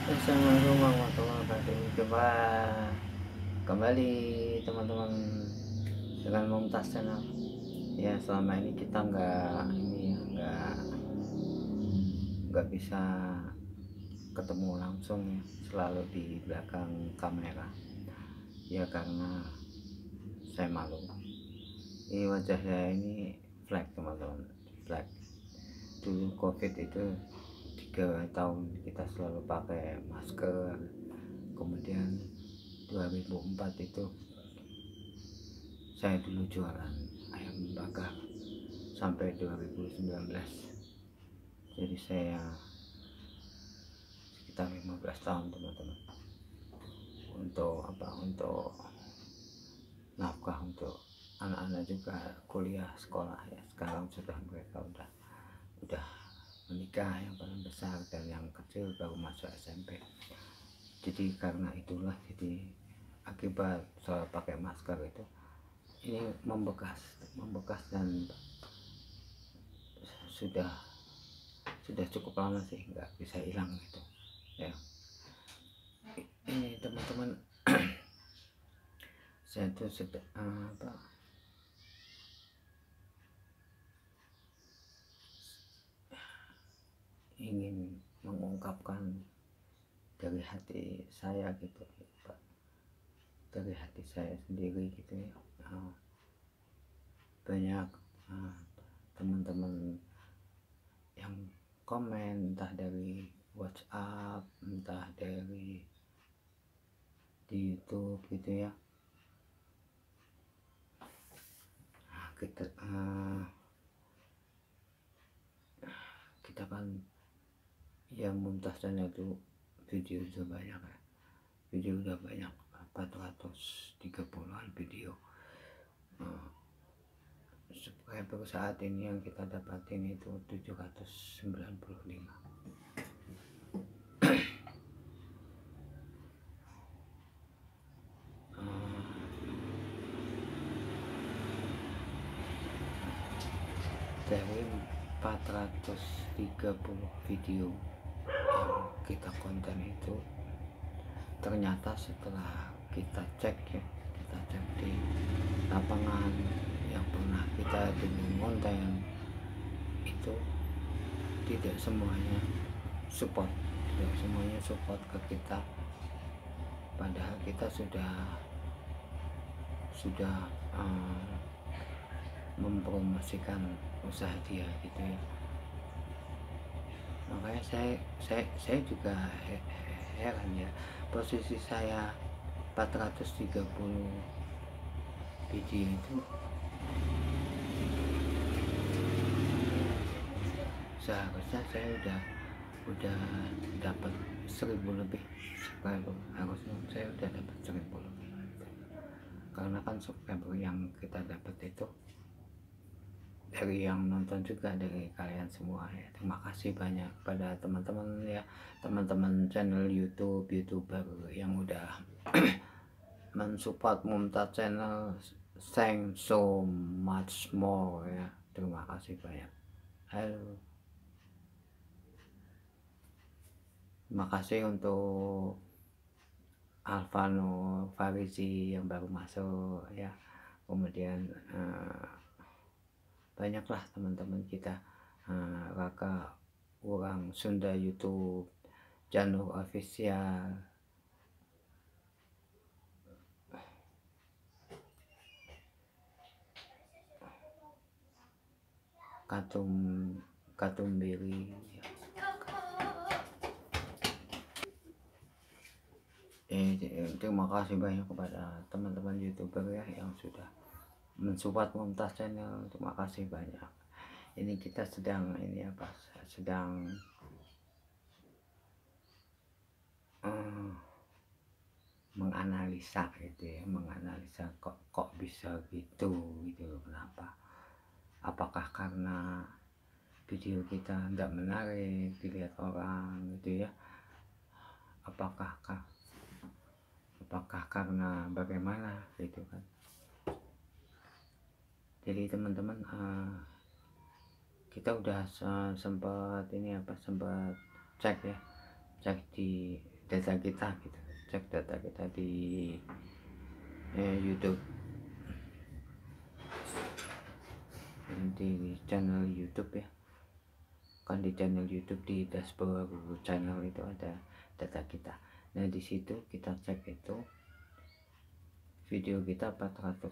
Assalamualaikum warahmatullahi wabarakatuh. Coba kembali teman-teman dengan Mumtaz Channel. Ya, selama ini kita nggak bisa ketemu langsung ya, selalu di belakang kamera. Ya karena saya malu. Ini wajah saya ini flag teman-teman, flag. Dulu COVID itu 3 tahun kita selalu pakai masker. Kemudian 2004 itu saya dulu jualan ayam bakar sampai 2019, jadi saya sekitar 15 tahun teman-teman, untuk untuk nafkah untuk anak-anak juga kuliah sekolah ya. Sekarang sudah mereka udah menikah, yang paling besar, dan yang kecil baru masuk SMP. Jadi karena itulah, jadi akibat soal pakai masker itu ini membekas dan sudah cukup lama sih, nggak bisa hilang gitu ya. Ini teman-teman, saya tuh ingin mengungkapkan dari hati saya gitu Pak, dari hati saya sendiri gitu ya. Banyak teman-teman yang komen, entah dari WhatsApp, entah dari di YouTube gitu ya. Kita kan yang Mumtaz Channel itu video sudah banyak ya, video udah banyak, 430-an video. Subscriber saat ini yang kita dapatin itu 795. Dari 430 video yang kita konten itu, ternyata setelah kita cek ya, kita cek di lapangan yang pernah kita bikin konten itu, tidak semuanya support ke kita, padahal kita sudah mempromosikan usaha dia gitu ya. Makanya saya juga heran ya, posisi saya 430 video itu, seharusnya saya udah dapat 1000 lebih subscriber. Harusnya saya udah dapat 1000 lebih, karena kan subscriber yang kita dapat itu dari yang nonton juga, dari kalian semua ya. Terima kasih banyak pada teman-teman ya, teman-teman channel YouTube, YouTuber yang udah mensupport Mumtaz Channel. Thanks so much more ya, terima kasih banyak. Halo, terima kasih untuk Alvano Farisi yang baru masuk ya. Kemudian banyaklah teman-teman kita, Raka orang Sunda YouTube, Janur Official, Katumbiri ya. Terima kasih banyak kepada teman-teman YouTuber ya yang sudah mensupport Mumtaz Channel. Terima kasih banyak. Ini kita sedang menganalisa gitu ya, kok bisa gitu loh. Kenapa? Apakah karena video kita tidak menarik dilihat orang gitu ya? Apakah karena bagaimana gitu kan? Jadi teman-teman, kita udah sempat cek di data kita gitu, cek data kita di YouTube, di channel YouTube ya, kan di channel YouTube di dashboard channel itu ada data kita. Nah di situ kita cek itu video kita 430,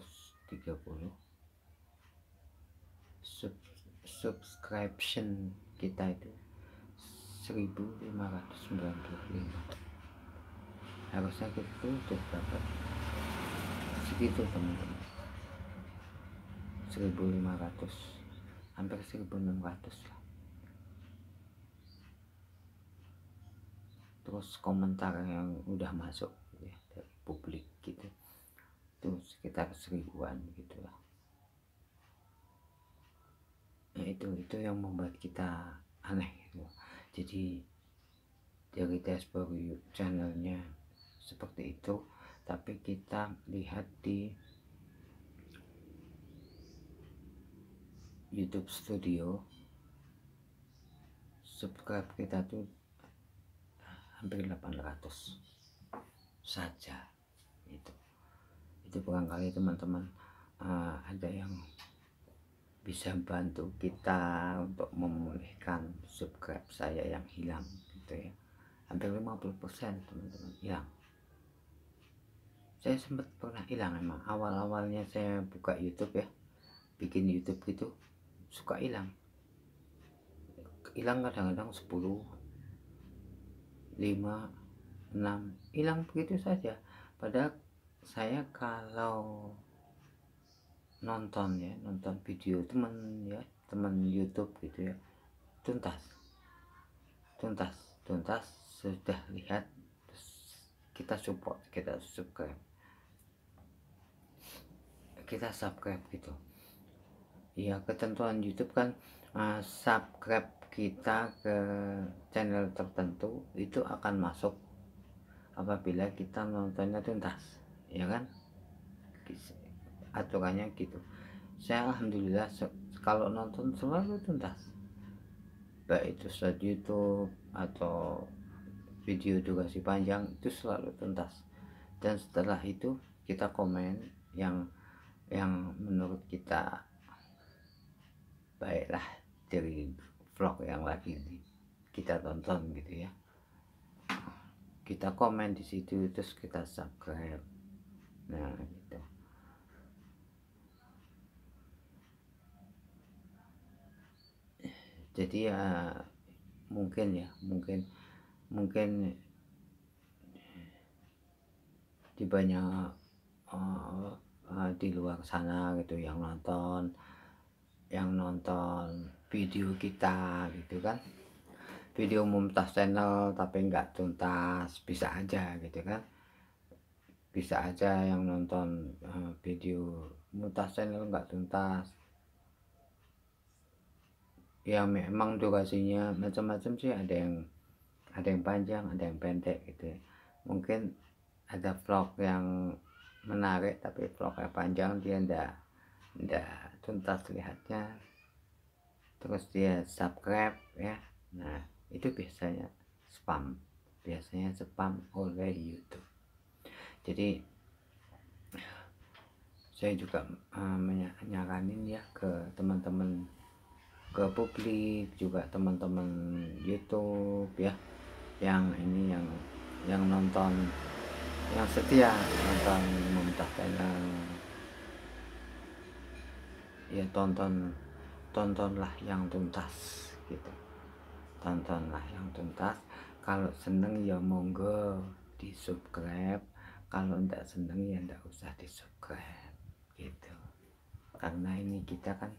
subscription kita itu 1595, harusnya kita udah dapat segitu teman-teman, 1500, hampir 1600 lah. Terus komentar yang udah masuk ya dari publik gitu itu sekitar 1000-an gitu lah. Nah itu yang membuat kita aneh gitu. Jadi dari dashboard channelnya seperti itu, tapi kita lihat di YouTube Studio subscribe kita tuh hampir 800 saja. Itu barangkali teman-teman ada yang bisa bantu kita untuk memulihkan subscribe saya yang hilang gitu ya, hampir 50% teman-teman hilang. Saya sempat pernah hilang, emang awal-awalnya saya buka YouTube ya, bikin YouTube gitu suka hilang kadang-kadang 10, 5, 6 hilang begitu saja. Padahal saya kalau nonton video teman YouTube gitu ya, tuntas sudah lihat, kita support, kita subscribe gitu ya. Ketentuan YouTube kan subscribe kita ke channel tertentu itu akan masuk apabila kita nontonnya tuntas, ya kan, aturannya gitu. Saya alhamdulillah kalau nonton selalu tuntas, baik itu short YouTube atau video durasi panjang, itu selalu tuntas. Dan setelah itu kita komen yang menurut kita baiklah dari vlog yang lagi kita tonton gitu ya, kita komen di situ, terus kita subscribe. Nah gitu. Jadi ya mungkin di banyak di luar sana gitu yang nonton video kita gitu kan, video Mumtaz Channel tapi nggak tuntas, bisa aja gitu kan, bisa aja yang nonton video Mumtaz Channel nggak tuntas ya. Memang durasinya macam-macam sih, ada yang panjang, ada yang pendek gitu ya. Mungkin ada vlog yang menarik tapi vlognya panjang, dia ndak tuntas lihatnya, terus dia subscribe ya. Nah itu biasanya spam oleh YouTube. Jadi saya juga nyaranin ya ke teman-teman, ke publik juga, teman-teman YouTube ya, yang nonton, yang setia nonton Mumtaz Channel ya, tontonlah yang tuntas gitu, tontonlah yang tuntas. Kalau seneng ya monggo di subscribe, kalau enggak seneng ya enggak usah di subscribe gitu. Karena ini kita kan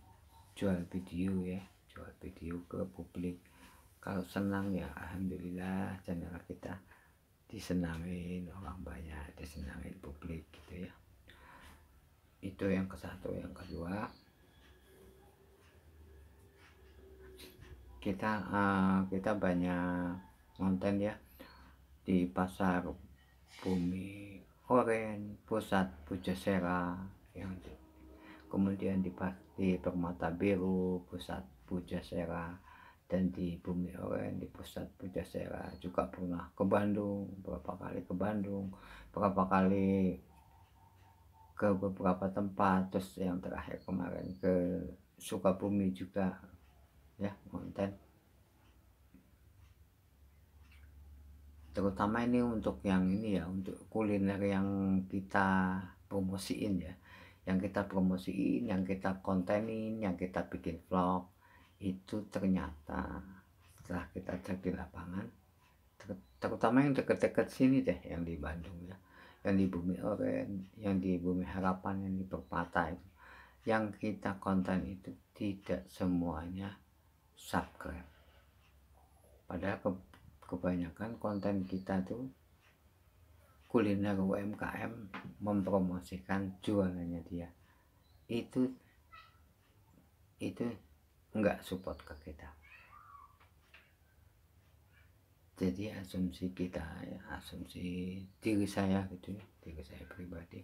jual video ya, jual video ke publik. Kalau senang ya alhamdulillah, channel kita disenangin orang banyak, disenangin publik gitu ya. Itu yang ke satu. Yang kedua, kita banyak konten ya di pasar Bumi Oren, Pusat Pujasera, yang kemudian di Permata Biru, Pusat Pujasera, dan di Bumi Oren, di Pusat Pujasera, juga pernah ke Bandung, beberapa kali ke Bandung, beberapa kali ke beberapa tempat, terus yang terakhir kemarin ke Sukabumi juga ya, konten. Terutama ini untuk yang ini ya, untuk kuliner yang kita promosiin ya, yang kita promosiin, yang kita kontenin, yang kita bikin vlog, itu ternyata setelah kita cek di lapangan, terutama yang deket-deket sini deh, yang di Bandung ya, yang di Bumi Oren, yang di Bumi Harapan, yang di Permata itu, yang kita konten itu tidak semuanya subscribe. Padahal kebanyakan konten kita tuh kuliner UMKM, mempromosikan jualannya dia, itu enggak support ke kita. Jadi asumsi kita ya, asumsi diri saya gitu ya, diri saya pribadi,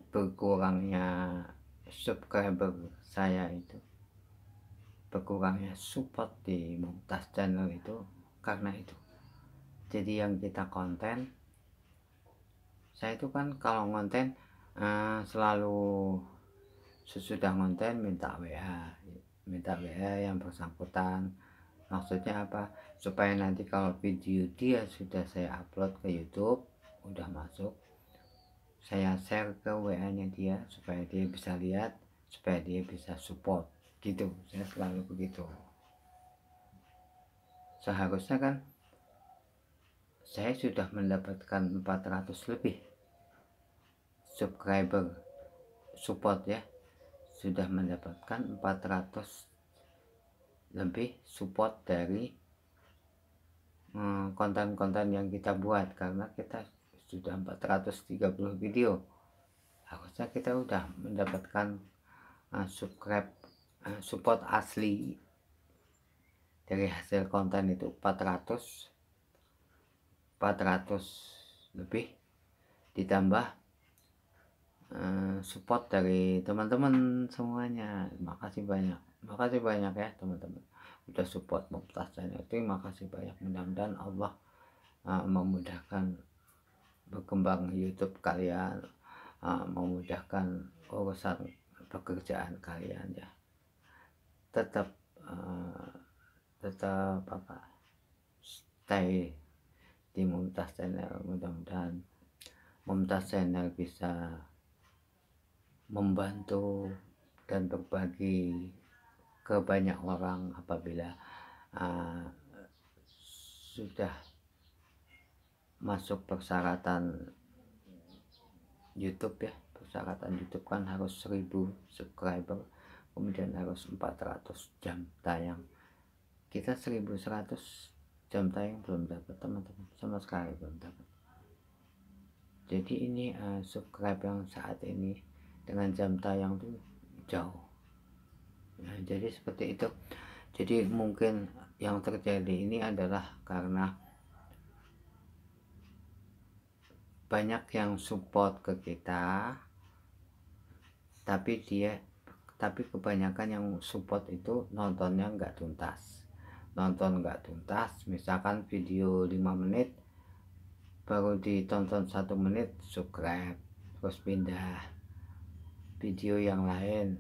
berkurangnya subscriber saya itu, berkurangnya support di Mumtaz channel itu karena itu. Jadi yang kita konten, saya itu kan kalau konten selalu sesudah konten minta WA yang bersangkutan. Maksudnya apa? Supaya nanti kalau video dia sudah saya upload ke YouTube, udah masuk, saya share ke WA-nya dia supaya dia bisa lihat, supaya dia bisa support gitu. Saya selalu begitu. Seharusnya kan saya sudah mendapatkan 400 lebih subscriber support ya, sudah mendapatkan 400 lebih support dari konten-konten yang kita buat, karena kita sudah 430 video. Harusnya kita udah mendapatkan support asli dari hasil konten itu 400 lebih, ditambah support dari teman-teman semuanya. Makasih banyak ya teman-teman udah support Mumtaz channel. Terima kasih banyak. Mudah-mudahan Allah memudahkan berkembang YouTube kalian, memudahkan urusan pekerjaan kalian ya. Tetap stay di Mumtaz channel. Mudah-mudahan Mumtaz channel bisa membantu dan berbagi ke banyak orang apabila sudah masuk persyaratan YouTube ya. Persyaratan YouTube kan harus 1000 subscriber, kemudian harus 400 jam tayang. Kita 1100 jam tayang belum dapat teman-teman, sama sekali belum dapat. Jadi ini subscribe yang saat ini dengan jam tayang tuh jauh. Nah, jadi seperti itu. Jadi mungkin yang terjadi ini adalah karena banyak yang support ke kita, tapi kebanyakan yang support itu nontonnya nggak tuntas. Misalkan video 5 menit baru ditonton 1 menit subscribe, terus pindah video yang lain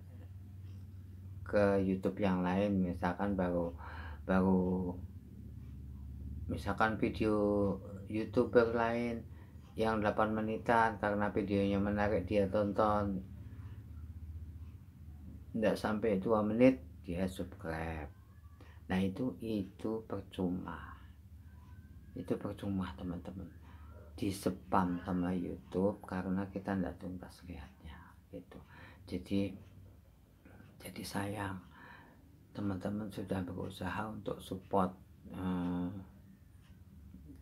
ke YouTube yang lain. Misalkan misalkan video YouTuber lain yang 8 menitan, karena videonya menarik dia tonton, tidak sampai 2 menit dia subscribe. Nah itu percuma, teman-teman, di spam sama YouTube karena kita tidak tuntas lihatnya gitu. Jadi sayang, teman-teman sudah berusaha untuk support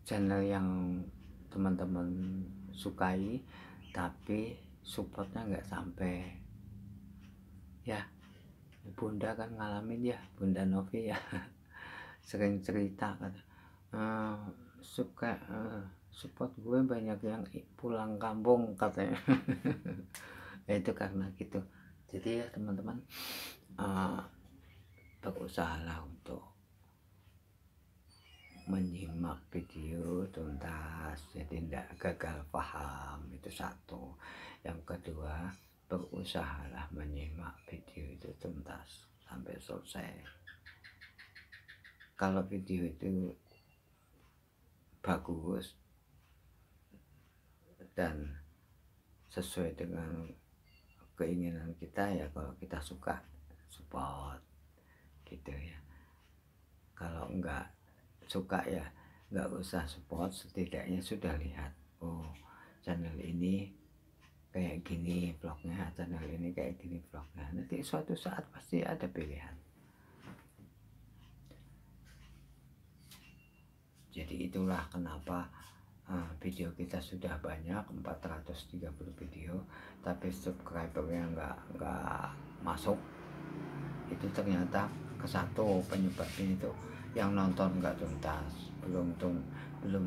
channel yang teman-teman sukai, tapi supportnya nggak sampai ya. Bunda kan ngalamin ya, Bunda Novi ya sering cerita kata support gue banyak yang pulang kampung katanya. Itu karena gitu. Jadi ya teman-teman, berusahalah untuk menyimak video tuntas, jadi tidak gagal paham, itu satu. Yang kedua, berusahalah menyimak video itu tuntas sampai selesai. Kalau video itu bagus dan sesuai dengan keinginan kita, ya kalau kita suka support gitu ya. Kalau enggak suka ya nggak usah support, setidaknya sudah lihat, oh channel ini kayak gini vlognya, channel ini kayak gini vlognya. Nanti suatu saat pasti ada pilihan. Jadi itulah kenapa video kita sudah banyak, 430 video, tapi subscribernya nggak masuk. Itu ternyata ke satu penyebabnya itu yang nonton nggak tuntas, belum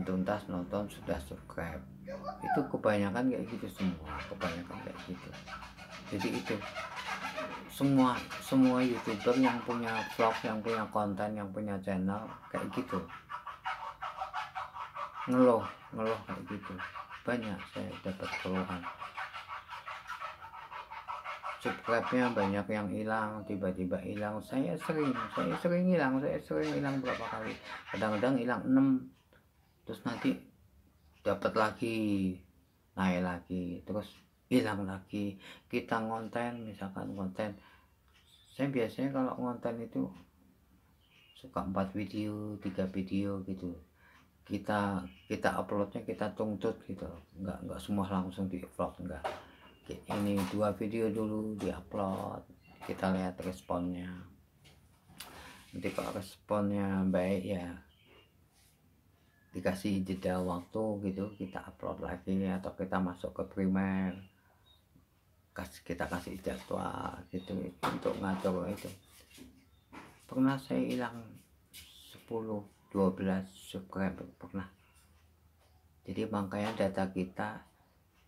tuntas nonton sudah subscribe. Itu kebanyakan kayak gitu, semua kebanyakan kayak gitu. Jadi itu semua YouTuber yang punya vlog, yang punya konten, yang punya channel kayak gitu, ngeluh kayak gitu. Banyak saya dapat keluhan, subscribe-nya banyak yang hilang, tiba-tiba hilang. Saya sering hilang berapa kali. Kadang-kadang hilang 6, terus nanti dapat lagi, naik lagi, terus hilang lagi. Kita ngonten, misalkan konten, saya biasanya kalau ngonten itu suka 4 video, 3 video gitu. Kita uploadnya kita tuntut gitu, nggak semua langsung di vlog, enggak. Ini 2 video dulu diupload, kita lihat responnya. Nanti kalau responnya baik ya dikasih jeda waktu gitu, kita upload lagi, atau kita masuk ke primer, kita kasih jadwal gitu untuk ngatur itu. Pernah saya hilang 10-12 subscriber pernah. Jadi makanya data kita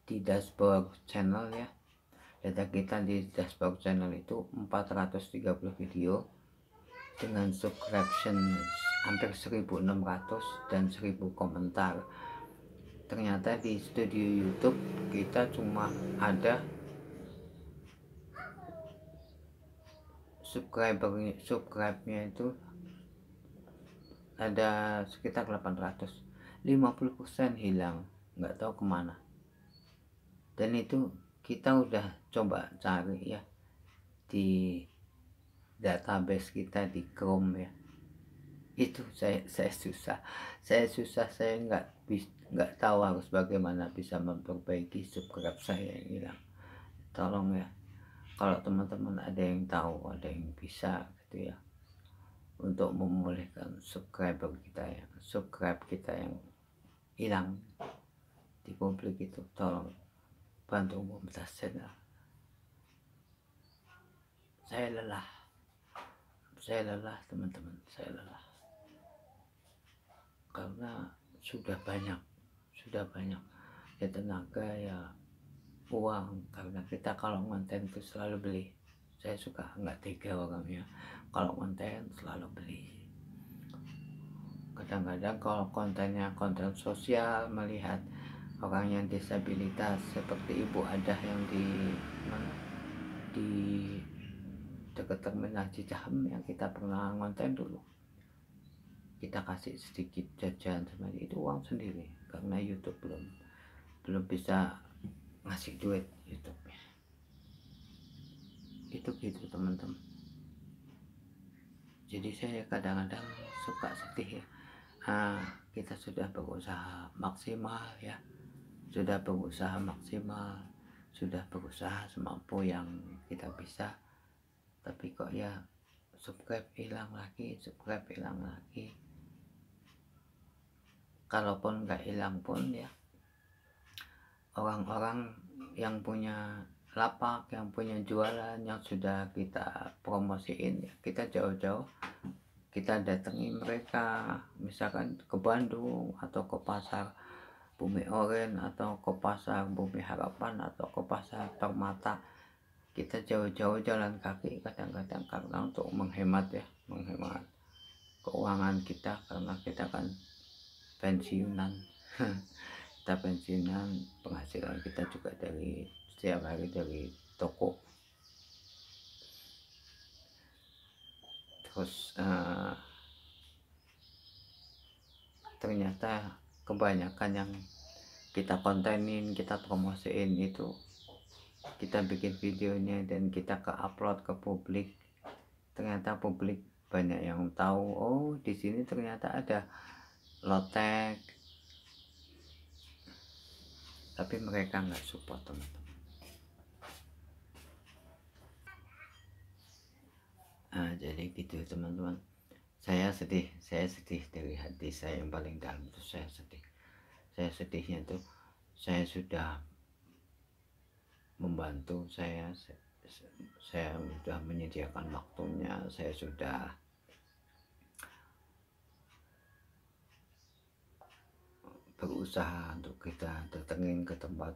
di dashboard channel ya, data kita di dashboard channel itu 430 video dengan subscription hampir 1600 dan 1000 komentar. Ternyata di studio YouTube kita cuma ada subscribe-nya itu ada sekitar 800, 50% hilang, nggak tahu kemana. Dan itu kita udah coba cari ya di database kita di Chrome ya, itu saya susah, saya nggak tahu harus bagaimana bisa memperbaiki subscribe saya yang hilang. Tolong ya, kalau teman-teman ada yang tahu, ada yang bisa gitu ya, untuk memulihkan subscribe kita yang hilang di publik itu, tolong bantu Mumtaz channel. Saya lelah teman-teman, saya lelah karena sudah banyak ya tenaga ya uang, karena kita kalau konten itu selalu beli. Saya suka nggak tega orangnya, kalau konten selalu beli. Kadang-kadang kalau kontennya konten sosial, melihat orang yang disabilitas seperti Ibu Adah yang di dekat terminal Cicahem yang kita pernah ngonten dulu, kita kasih sedikit jajan seperti itu, uang sendiri, karena YouTube belum bisa ngasih duit YouTube. Itu gitu teman-teman. Jadi saya kadang-kadang suka sedih ya. Kita sudah berusaha maksimal ya, sudah berusaha semampu yang kita bisa, tapi kok ya subscribe hilang lagi. Kalaupun nggak hilang pun ya, orang-orang yang punya lapak, yang punya jualan, yang sudah kita promosiin ya, kita jauh-jauh kita datangi mereka, misalkan ke Bandung atau ke pasar Bumi Oren atau ke pasar Bumi Harapan atau ke pasar Permata. Kita jauh-jauh jalan kaki kadang-kadang karena untuk menghemat ya, menghemat keuangan kita, karena kita kan pensiunan. Kita pensiunan, penghasilan kita juga dari setiap hari dari toko. Terus ternyata kebanyakan yang kita kontenin, kita promosiin itu, kita bikin videonya dan kita ke upload ke publik, ternyata publik banyak yang tahu, oh di sini ternyata ada lotek, tapi mereka nggak support, teman-teman. Nah, jadi gitu teman-teman, saya sedih dari hati saya yang paling dalam itu. Saya sedihnya itu saya sudah membantu, saya sudah menyediakan waktunya, saya sudah berusaha untuk kita datengin ke tempat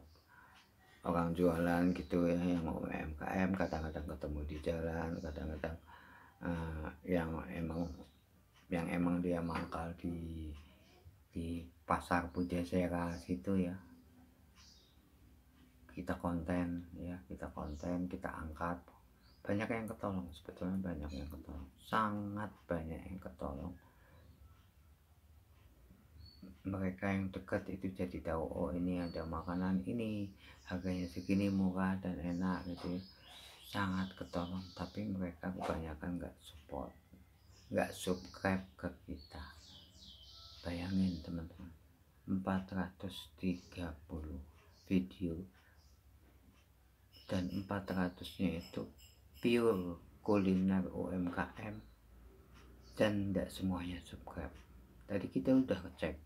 orang jualan gitu ya, yang UMKM, kadang-kadang ketemu di jalan, kadang-kadang yang emang dia mangkal di pasar Pujasera situ ya, kita konten, kita angkat. Banyak yang ketolong, sebetulnya banyak yang ketolong, sangat banyak yang ketolong. Mereka yang dekat itu jadi tahu, oh ini ada makanan ini harganya segini, murah dan enak gitu, sangat ketolong. Tapi mereka kebanyakan nggak support, nggak subscribe ke kita. Bayangin teman-teman, 430 video dan 400-nya itu pure kuliner UMKM dan tidak semuanya subscribe. Tadi kita udah ngecek,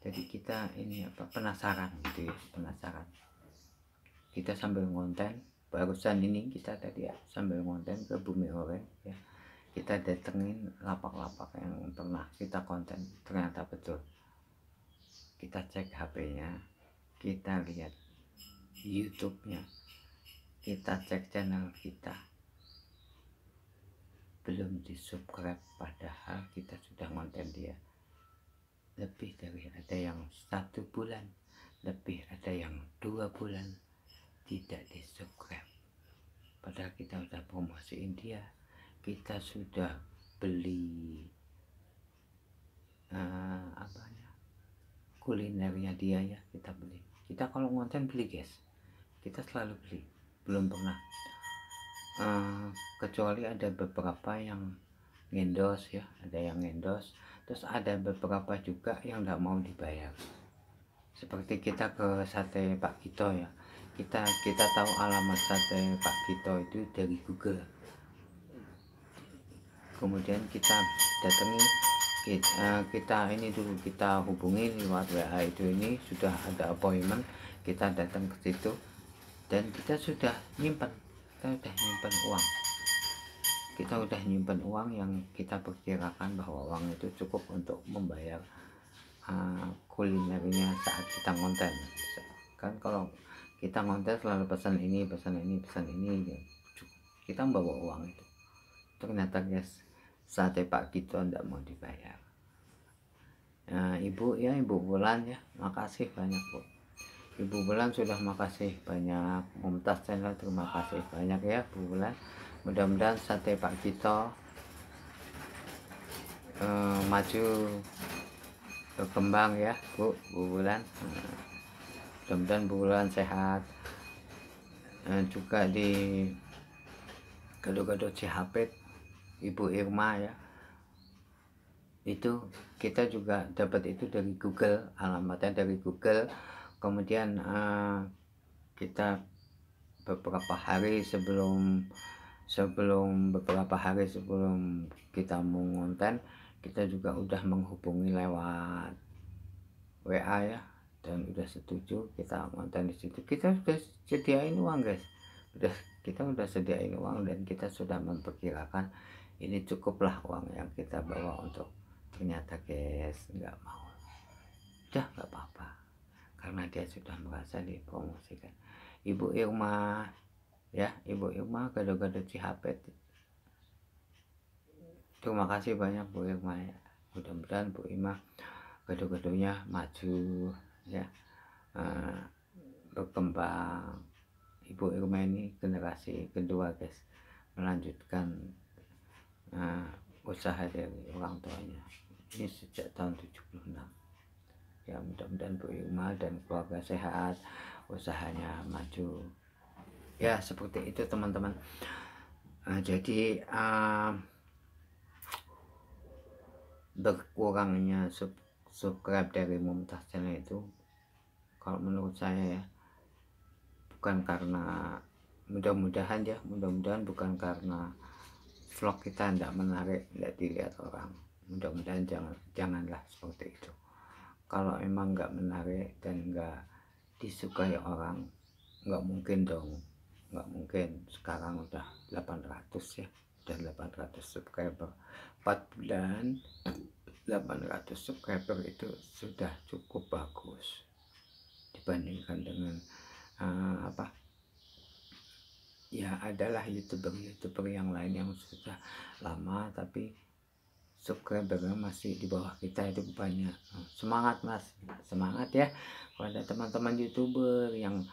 jadi kita ini penasaran gitu ya, penasaran. Kita sambil ngonten, barusan ini kita tadi ya sambil ngonten ke Bumi Oren ya, kita datengin lapak-lapak yang pernah kita konten, ternyata betul. Kita cek HP-nya, kita lihat YouTube-nya, kita cek channel kita, belum di subscribe, padahal kita sudah konten dia lebih dari, ada yang 1 bulan lebih, ada yang 2 bulan tidak di subscribe, padahal kita udah promosiin dia, kita sudah beli kulinernya dia ya, kita beli. Kita kalau ngonten beli guys, kita selalu beli, belum pernah kecuali ada beberapa yang ngendos ya, ada yang ngendos, terus ada beberapa juga yang nggak mau dibayar. Seperti kita ke sate Pak Gito ya, kita tahu alamat sate Pak Gito itu dari Google, kemudian kita datangi, kita ini dulu, kita hubungi lewat WA itu, ini sudah ada appointment, kita datang ke situ dan kita sudah nyimpan uang, yang kita perkirakan bahwa uang itu cukup untuk membayar kulinernya saat kita ngonten. Kan kalau kita ngonten selalu pesan ini kita membawa uang itu. Ternyata guys, sate Pak Gito tidak mau dibayar. Nah, Ibu Bulan ya, makasih banyak Bu. Ibu Bulan sudah makasih banyak, Mumtaz Channel terima kasih banyak ya Bu Bulan. Mudah-mudahan sate Pak Gito maju berkembang ya Bu Bulan. Mudah-mudahan Bu Bulan sehat. Juga di Gado-Gado Cihapit Ibu Irma ya, itu kita juga dapat itu dari Google, alamatnya dari Google. Kemudian kita beberapa hari sebelum kita mau ngonten, kita juga udah menghubungi lewat WA ya, dan udah setuju kita ngonten di situ. Kita sudah sediain uang guys, kita udah sediain uang dan kita sudah memperkirakan ini cukuplah uang yang kita bawa untuk. Ternyata guys nggak mau, udah nggak apa-apa, karena dia sudah merasa dipromosikan. Ibu Irma ya, Ibu Irma Gado-Gado Cihapit, Terima kasih banyak Bu Irma ya. Mudah-mudahan Bu Irma kedua-keduanya maju ya, berkembang. Ibu Irma ini generasi kedua guys, melanjutkan usaha dari orang tuanya ini sejak tahun 76 ya. Mudah-mudahan Bu Irma dan keluarga sehat, usahanya maju ya, seperti itu teman-teman. Jadi berkurangnya subscribe dari Mumtaz Channel itu, kalau menurut saya ya, bukan karena, mudah-mudahan bukan karena vlog kita tidak menarik, tidak dilihat orang. Mudah-mudahan janganlah seperti itu. Kalau emang nggak menarik dan nggak disukai orang, nggak mungkin dong, nggak mungkin. Sekarang udah 800 ya, udah 800 subscriber 4 bulan. 800 subscriber itu sudah cukup bagus dibandingkan dengan ya adalah youtuber yang lain yang sudah lama tapi subscribernya masih di bawah kita, itu banyak. Semangat Mas, semangat ya pada teman-teman youtuber yang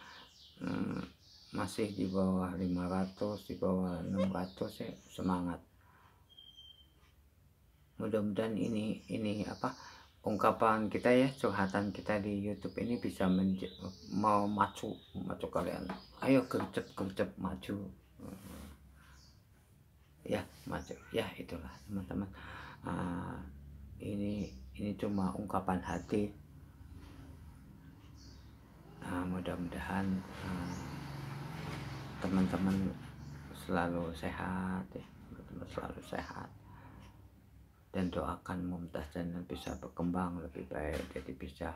masih di bawah 500, di bawah 600 ya, semangat. Mudah-mudahan ini ungkapan kita ya, curhatan kita di YouTube ini bisa mau maju kalian. Ayo gercep maju ya, maju ya. Itulah teman-teman, ini cuma ungkapan hati. Mudah-mudahan teman-teman selalu sehat ya, teman-teman selalu sehat, dan doakan Mumtaz Channel bisa berkembang lebih baik. Jadi bisa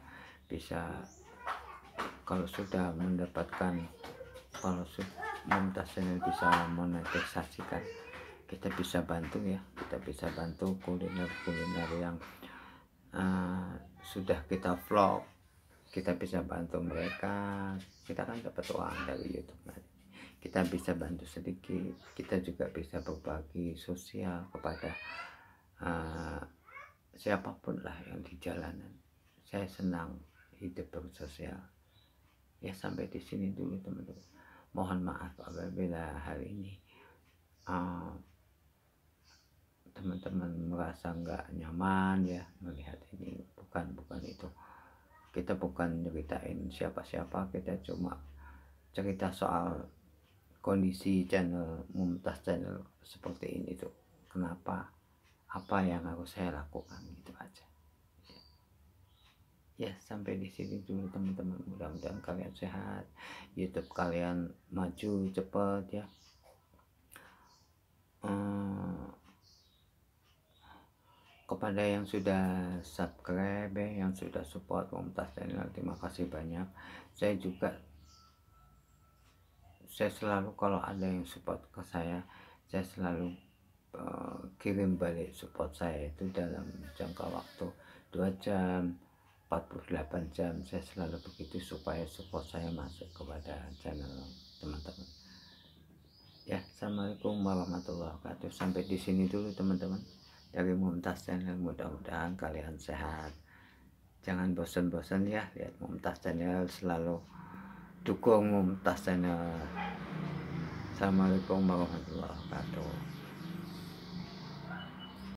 kalau sudah mendapatkan, Mumtaz Channel bisa monetisasikan, kita bisa bantu ya, kita bisa bantu kuliner yang sudah kita vlog, kita bisa bantu mereka. Kita kan dapat uang dari YouTube, kita bisa bantu sedikit. Kita juga bisa berbagi sosial kepada siapapun lah yang di jalanan. Saya senang hidup bersosial ya. Sampai di sini dulu teman-teman, mohon maaf apabila hari ini teman-teman merasa nggak nyaman ya melihat ini. Bukan itu, kita bukan ceritain siapa-siapa, kita cuma cerita soal kondisi channel Mumtaz Channel seperti ini tuh, kenapa, apa yang harus saya lakukan, gitu aja ya. Sampai di sini dulu teman-teman, mudah-mudahan kalian sehat, YouTube kalian maju cepet ya. Kepada yang sudah subscribe ya, yang sudah support Mumtaz Channel, terima kasih banyak. Saya selalu kalau ada yang support ke saya selalu kirim balik support saya itu dalam jangka waktu 2 jam 48 jam. Saya selalu begitu supaya support saya masuk kepada channel teman-teman ya. Assalamualaikum warahmatullahi wabarakatuh. Sampai di sini dulu teman-teman dari Mumtaz Channel. Mudah-mudahan kalian sehat, jangan bosan-bosan ya lihat Mumtaz Channel, selalu dukung Mumtaz Channel. Assalamualaikum warahmatullahi wabarakatuh.